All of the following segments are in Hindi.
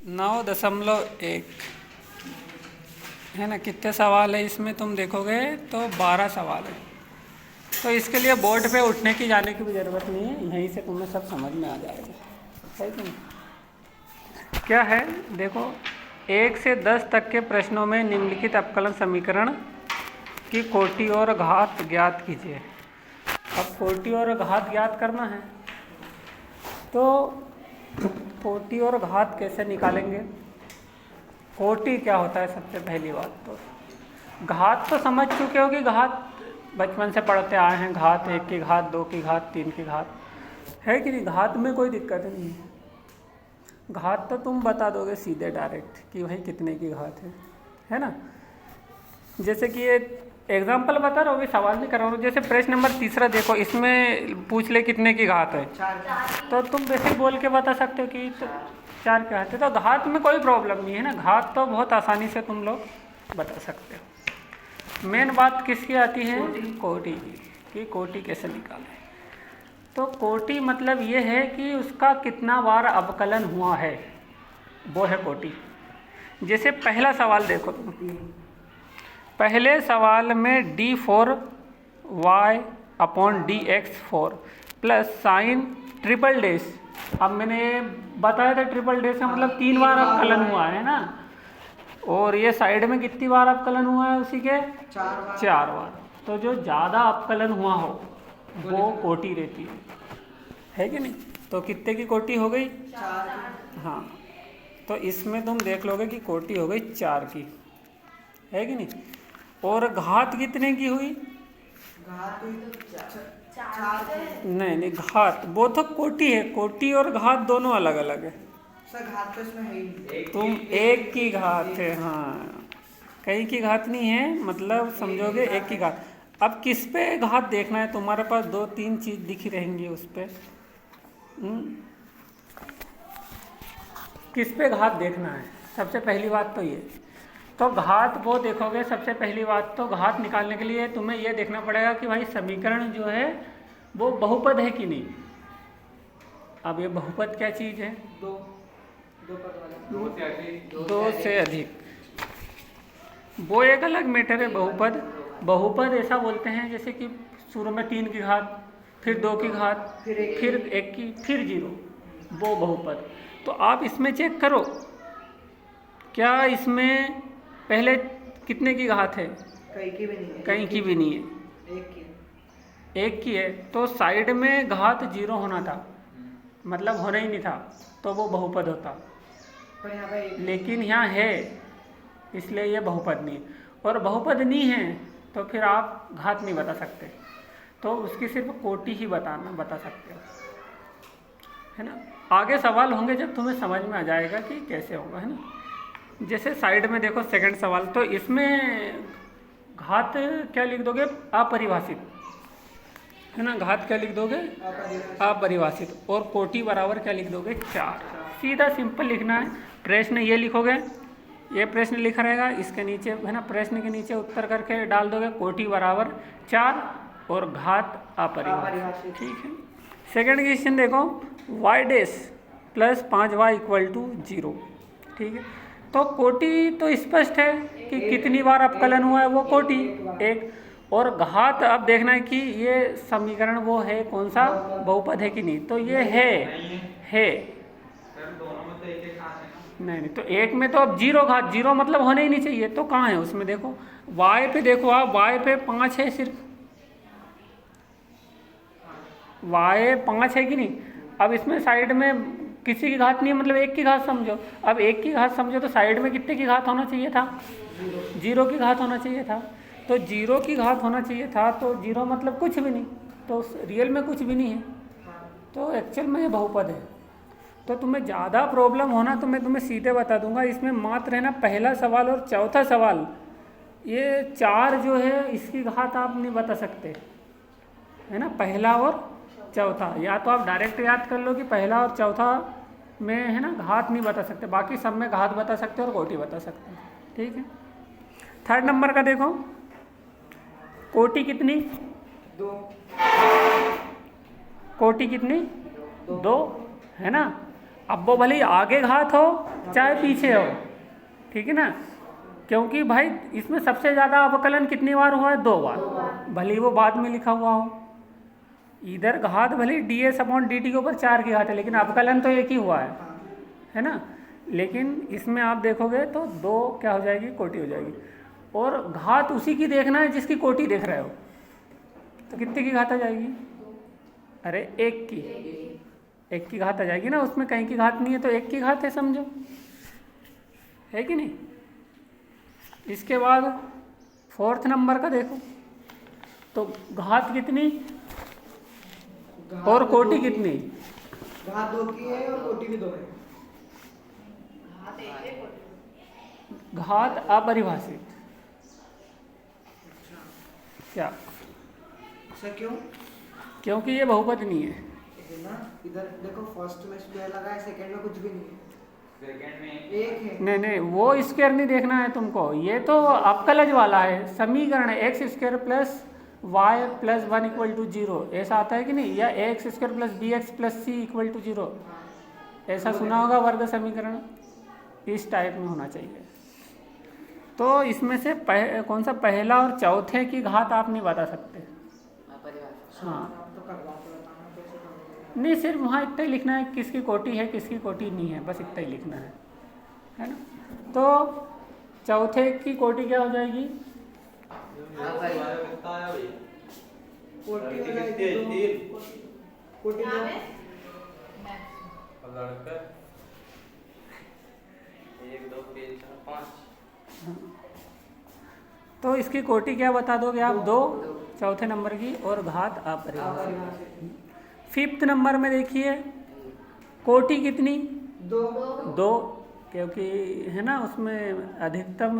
9.1 है ना। कितने सवाल है इसमें तुम देखोगे तो 12 सवाल है। तो इसके लिए बोर्ड पे उठने की जाने की भी ज़रूरत नहीं है, यहीं से तुम्हें सब समझ में आ जाएगा, है कि नहीं। क्या है देखो, 1 से 10 तक के प्रश्नों में निम्नलिखित अपकलन समीकरण की कोटि और घात ज्ञात कीजिए। अब कोटि और घात ज्ञात करना है तो कोटि और घात कैसे निकालेंगे। कोटि क्या होता है, सबसे पहली बात तो घात तो समझ चुके हो कि घात बचपन से पढ़ते आए हैं, घात 1 की घात 2 की घात 3 की घात, है कि नहीं। घात में कोई दिक्कत नहीं है, घात तो तुम बता दोगे सीधे डायरेक्ट कि भाई कितने की घात है ना। जैसे कि ये एग्जाम्पल बता रहा हूँ, अभी सवाल नहीं कर रहा हूँ। जैसे प्रश्न नंबर 3 देखो, इसमें पूछ ले कितने की घात है, तो तुम वैसे बोल के बता सकते हो कि तो 4 की घात है। तो घात में कोई प्रॉब्लम नहीं है ना, घात तो बहुत आसानी से तुम लोग बता सकते हो। मेन बात किसकी आती है, कोटि की, कि कोटि कैसे निकालें। तो कोटि मतलब ये है कि उसका कितना बार अवकलन हुआ है, वो है कोटि। जैसे पहला सवाल देखो तुम, पहले सवाल में d4y/dx4 plus sign triple dash. अब मैंने बताया था ट्रिपल डैश का मतलब 3 बार अवकलन हुआ है ना, और ये साइड में कितनी बार अवकलन हुआ है उसी के 4 बार। तो जो ज़्यादा अवकलन हुआ हो वो कोटि रहती है कि नहीं। तो कितने की कोटि हो गई, 4। हाँ। तो इसमें तुम देख लोगे कि कोटि हो गई 4 की, है कि नहीं। और घात कितने की हुई, घात हुई तो 4। नहीं घात वो तो कोटि है, कोटि और घात दोनों अलग अलग है। सर घात तो इसमें है ही, तुम एक की घात है, हाँ, कई की घात नहीं है, मतलब समझोगे एक की घात। अब किस पे घात देखना है, तुम्हारे पास 2-3 चीज दिखी रहेंगी उस पे, किस पे घात देखना है। सबसे पहली बात तो ये, तो घात वो देखोगे। सबसे पहली बात तो घात निकालने के लिए तुम्हें ये देखना पड़ेगा कि भाई समीकरण जो है वो बहुपद है कि नहीं। अब ये बहुपद क्या चीज़ है, 2 से अधिक, वो एक अलग मैटर है। बहुपद, बहुपद ऐसा बोलते हैं जैसे कि शुरू में 3 की घात, फिर 2 की घात, फिर 1 की, फिर 0, वो बहुपद। तो आप इसमें चेक करो क्या इसमें पहले कितने की घात है, कहीं की भी नहीं है, कहीं की भी नहीं है, एक की है। तो साइड में घात 0 होना था, मतलब होना ही नहीं था, तो वो बहुपद होता। पर यहाँ पे लेकिन यहाँ है, इसलिए ये बहुपद नहीं। और बहुपद नहीं है तो फिर आप घात नहीं बता सकते, तो उसकी सिर्फ कोटि ही बता सकते हो, है ना। आगे सवाल होंगे जब तुम्हें समझ में आ जाएगा कि कैसे होगा, है ना। जैसे साइड में देखो सेकंड सवाल, तो इसमें घात क्या लिख दोगे, अपरिभाषित, है ना। घात क्या लिख दोगे, अपरिभाषित। और कोटि बराबर क्या लिख दोगे, 4। सीधा सिंपल लिखना है। प्रश्न ये लिखोगे, ये प्रश्न लिखा रहेगा, इसके नीचे है ना, प्रश्न के नीचे उत्तर करके डाल दोगे कोटि बराबर 4 और घात अपरिभाषित, ठीक है। सेकंड क्वेश्चन देखो, y' प्लस 5y = 0, ठीक है। तो कोटि तो स्पष्ट है कि कितनी बार अपकलन हुआ है, वो कोटि 1। और घात अब देखना है कि ये समीकरण वो है कौन सा, बहुपद है कि नहीं। तो ये है नहीं, तो 1 में तो अब 0 घात 0 मतलब होने ही नहीं चाहिए, तो कहाँ है उसमें। देखो y पे, देखो आप y पे 5 है, सिर्फ y 5 है कि नहीं। अब इसमें साइड में किसी की घात नहीं है, मतलब 1 की घात समझो। अब 1 की घात समझो तो साइड में कितने की घात होना चाहिए था, 0 की घात होना चाहिए था। तो 0 की घात होना चाहिए था, तो 0 मतलब कुछ भी नहीं, तो रियल में कुछ भी नहीं है, तो एक्चुअल में ये बहुपद है। तो तुम्हें ज़्यादा प्रॉब्लम होना तो मैं तुम्हें सीधे बता दूंगा, इसमें मात्र है ना पहला सवाल और चौथा सवाल, ये 4 जो है इसकी घात आप नहीं बता सकते, है ना। पहला और चौथा, या तो आप डायरेक्ट याद कर लो कि पहला और चौथा में है ना घात नहीं बता सकते, बाकी सब में घात बता सकते और कोटि बता सकते हैं, ठीक है। थर्ड नंबर का देखो, कोटि कितनी, 2, कोटि कितनी, 2, है ना। अब वो भले ही आगे घात हो चाहे पीछे हो, ठीक है ना, क्योंकि भाई इसमें सबसे ज़्यादा अवकलन कितनी बार हुआ है? 2 बार, भले ही वो बाद में लिखा हुआ हो। इधर घात भले ds/dt के ऊपर 4 की घात है, लेकिन अवकलन तो एक ही हुआ है ना। लेकिन इसमें आप देखोगे तो 2 क्या हो जाएगी? कोटि हो जाएगी। और घात उसी की देखना है जिसकी कोटि देख रहे हो, तो कितने की घात आ जाएगी? अरे 1 की घात आ जाएगी ना, उसमें कहीं की घात नहीं है, तो 1 की घात है, समझो, है कि नहीं। इसके बाद 4th नंबर का देखो, तो घात कितनी और कोटि कितनी? घात 2 की है और कोटि भी 2 है। घात अपरिभाषित। क्या? सर क्यों? क्योंकि ये बहुपद नहीं है। ना इधर देखो, फर्स्ट में स्क्वायर लगा है, सेकंड में कुछ भी नहीं है, सेकंड में 1 है। नहीं, वो स्क्वायर नहीं देखना है तुमको, ये तो अवकलज वाला है, समीकरण है। x² + y + 1 = 0, ऐसा आता है कि नहीं? या ax² + bx + c = 0, ऐसा सुना होगा वर्ग समीकरण, इस टाइप में होना चाहिए। तो इसमें से कौन सा पहला और चौथे की घात आप नहीं बता सकते। हाँ, नहीं, सिर्फ वहाँ इतना ही लिखना है किसकी कोटि है किसकी कोटि नहीं है, बस इतना ही लिखना है ना। तो चौथे की कोटि क्या हो जाएगी? कोटि हो जाएगी 2, कोटि 2। तो इसकी कोटि क्या बता दोगे आप? 2 चौथे नंबर की, और घात अपरिभाषित। 5th नंबर में देखिए, कोटि कितनी? 2, क्योंकि है ना, उसमें अधिकतम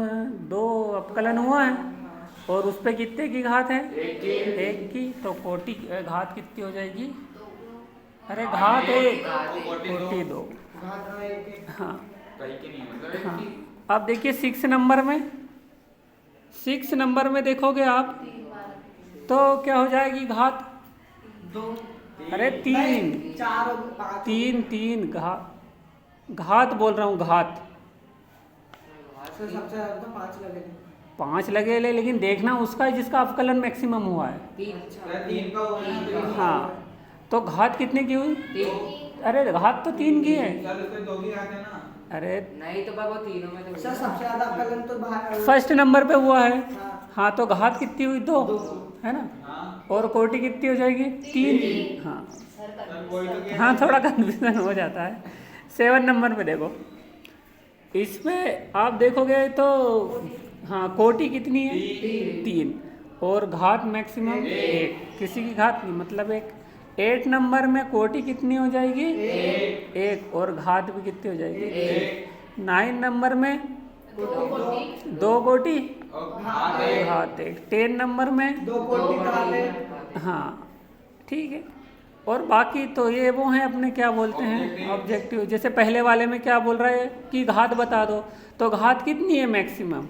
2 अवकलन हुआ है, और उस पर कितने की घात है? 1 की। तो कोटि घात कितनी हो जाएगी? अरे घात 1, कोटि 2। हाँ, हाँ। अब देखिए 6 नंबर में, 6 नंबर में देखोगे आप तो क्या हो जाएगी? घात 2। अरे 3, 4 और 5। 3 घात बोल रहा हूँ, घात। सर सबसे ज्यादा तो 5 लगे थे। 5 लगे ले, लेकिन देखना उसका जिसका अवकलन मैक्सिमम हुआ है। 3 का हो गया। हाँ, तो घात कितने की हुई? अरे घात तो 3 की है। अरे नहीं तो बाबा तीनों में तो सर सबसे ज्यादा अवकलन तो बाहर 1st नंबर पे हुआ है। हाँ, तो घात कितनी हुई? 2, है ना। और कोटि कितनी हो जाएगी? 3। हाँ, थोड़ा कंफ्यूजन हो जाता है। 7 नंबर में देखो, इसमें आप देखोगे तो हाँ, कोटि कितनी है? 3, और घात मैक्सिमम 1, किसी की घात नहीं, मतलब 1। 8 नंबर में कोटि कितनी हो जाएगी? 1, और घात भी कितनी हो जाएगी? 9 नंबर में 2 कोटि, घात 1। 10 नंबर में 2 कोटि। हाँ, ठीक है। और बाकी तो ये वो हैं अपने, क्या बोलते हैं, ऑब्जेक्टिव। जैसे पहले वाले में क्या बोल रहा है कि घात बता दो, तो घात कितनी है मैक्सिमम?